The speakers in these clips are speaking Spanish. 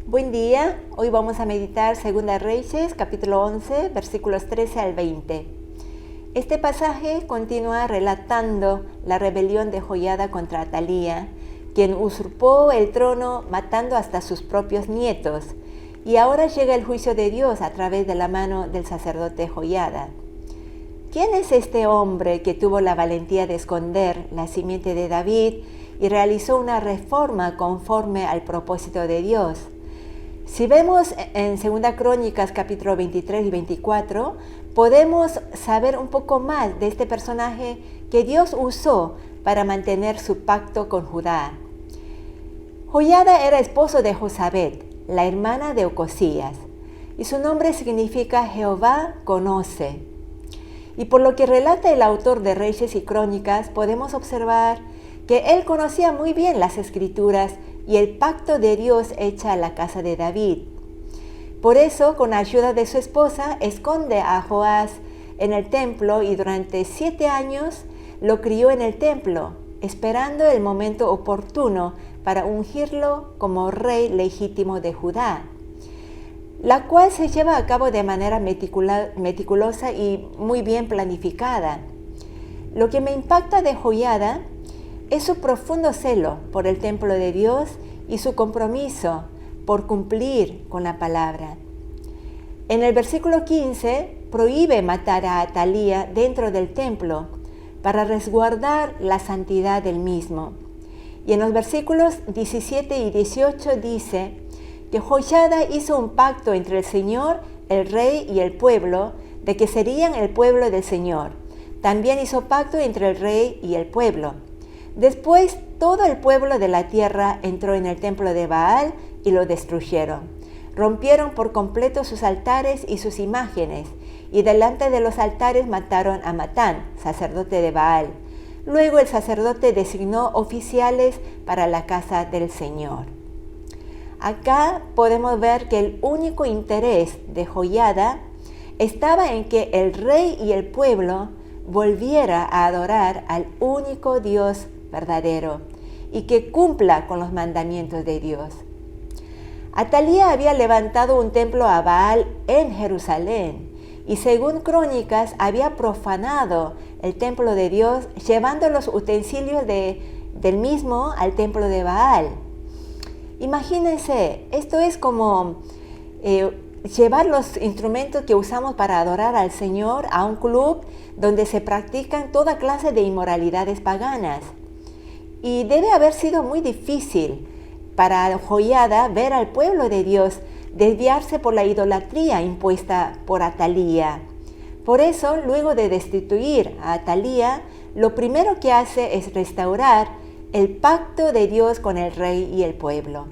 Buen día, hoy vamos a meditar 2 Reyes, capítulo 11, versículos 13 al 20. Este pasaje continúa relatando la rebelión de Joiada contra Atalía, quien usurpó el trono matando hasta sus propios nietos, y ahora llega el juicio de Dios a través de la mano del sacerdote Joiada. ¿Quién es este hombre que tuvo la valentía de esconder la simiente de David y realizó una reforma conforme al propósito de Dios? Si vemos en 2 Crónicas capítulo 23 y 24, podemos saber un poco más de este personaje que Dios usó para mantener su pacto con Judá. Joiada era esposo de Josabet, la hermana de Ocosías, y su nombre significa Jehová conoce. Y por lo que relata el autor de Reyes y Crónicas, podemos observar que él conocía muy bien las Escrituras y el pacto de Dios hecha a la casa de David. Por eso, con ayuda de su esposa, esconde a Joás en el templo y durante 7 años lo crió en el templo, esperando el momento oportuno para ungirlo como rey legítimo de Judá, la cual se lleva a cabo de manera meticulosa y muy bien planificada. Lo que me impacta de Joiada es su profundo celo por el templo de Dios y su compromiso por cumplir con la palabra. En el versículo 15 prohíbe matar a Atalía dentro del templo para resguardar la santidad del mismo. Y en los versículos 17 y 18 dice que Joiada hizo un pacto entre el Señor, el rey y el pueblo, de que serían el pueblo del Señor. También hizo pacto entre el rey y el pueblo. Después todo el pueblo de la tierra entró en el templo de Baal y lo destruyeron. Rompieron por completo sus altares y sus imágenes, y delante de los altares mataron a Matán, sacerdote de Baal. Luego el sacerdote designó oficiales para la casa del Señor. Acá podemos ver que el único interés de Joiada estaba en que el rey y el pueblo volviera a adorar al único Dios verdadero y que cumpla con los mandamientos de Dios. Atalía había levantado un templo a Baal en Jerusalén y según Crónicas había profanado el templo de Dios llevando los utensilios del mismo al templo de Baal. Imagínense, esto es como llevar los instrumentos que usamos para adorar al Señor a un club donde se practican toda clase de inmoralidades paganas. Y debe haber sido muy difícil para Joiada ver al pueblo de Dios desviarse por la idolatría impuesta por Atalía. Por eso, luego de destituir a Atalía, lo primero que hace es restaurar el pacto de Dios con el rey y el pueblo.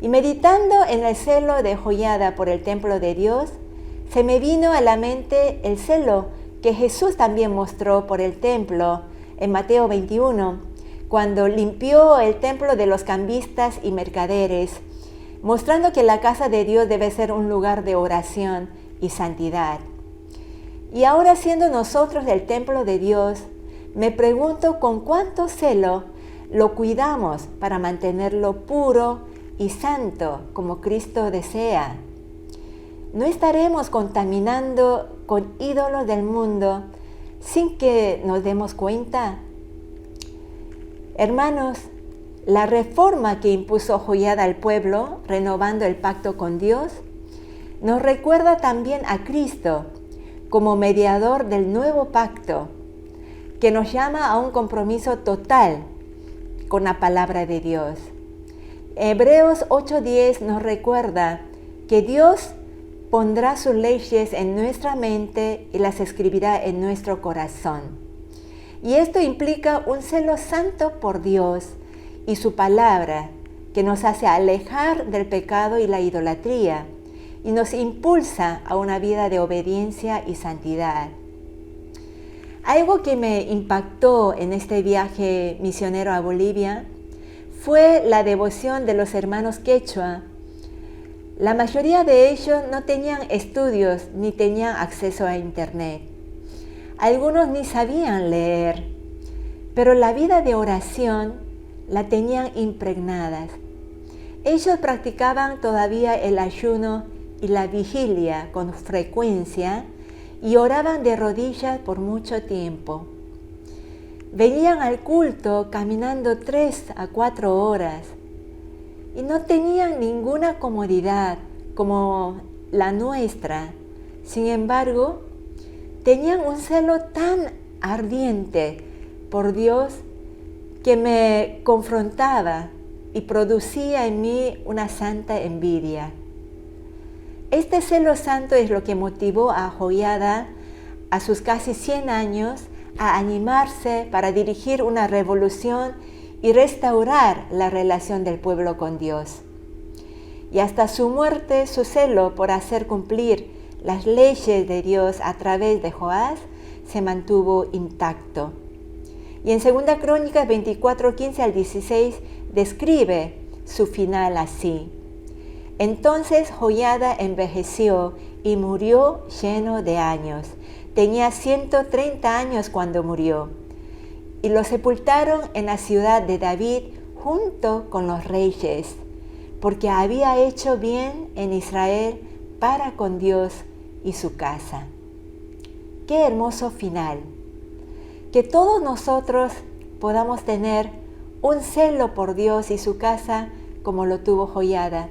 Y meditando en el celo de Joiada por el templo de Dios, se me vino a la mente el celo que Jesús también mostró por el templo en Mateo 21, cuando limpió el templo de los cambistas y mercaderes, mostrando que la casa de Dios debe ser un lugar de oración y santidad. Y ahora, siendo nosotros el templo de Dios, me pregunto con cuánto celo lo cuidamos para mantenerlo puro y santo como Cristo desea. ¿No estaremos contaminando con ídolos del mundo sin que nos demos cuenta? Hermanos, la reforma que impuso Joiada al pueblo, renovando el pacto con Dios, nos recuerda también a Cristo como mediador del nuevo pacto, que nos llama a un compromiso total con la palabra de Dios. Hebreos 8:10 nos recuerda que Dios pondrá sus leyes en nuestra mente y las escribirá en nuestro corazón. Y esto implica un celo santo por Dios y su palabra, que nos hace alejar del pecado y la idolatría y nos impulsa a una vida de obediencia y santidad. Algo que me impactó en este viaje misionero a Bolivia fue la devoción de los hermanos quechua. La mayoría de ellos no tenían estudios ni tenían acceso a internet. Algunos ni sabían leer, pero la vida de oración la tenían impregnadas. Ellos practicaban todavía el ayuno y la vigilia con frecuencia y oraban de rodillas por mucho tiempo. Venían al culto caminando 3 a 4 horas y no tenían ninguna comodidad como la nuestra. Sin embargo, tenían un celo tan ardiente por Dios que me confrontaba y producía en mí una santa envidia. Este celo santo es lo que motivó a Joiada, a sus casi 100 años, a animarse para dirigir una revolución y restaurar la relación del pueblo con Dios. Y hasta su muerte, su celo por hacer cumplir las leyes de Dios a través de Joás se mantuvo intacto. Y en 2 Crónicas 24, 15 al 16 describe su final así. Entonces Joiada envejeció y murió lleno de años. Tenía 130 años cuando murió. Y lo sepultaron en la ciudad de David junto con los reyes, porque había hecho bien en Israel para con Dios y su casa. ¡Qué hermoso final! Que todos nosotros podamos tener un celo por Dios y su casa como lo tuvo Joiada,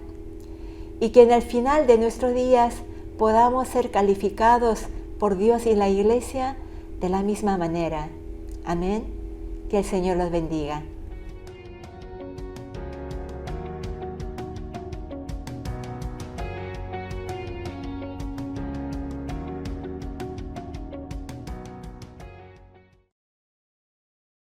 y que en el final de nuestros días podamos ser calificados por Dios y la Iglesia de la misma manera. Amén. Que el Señor los bendiga.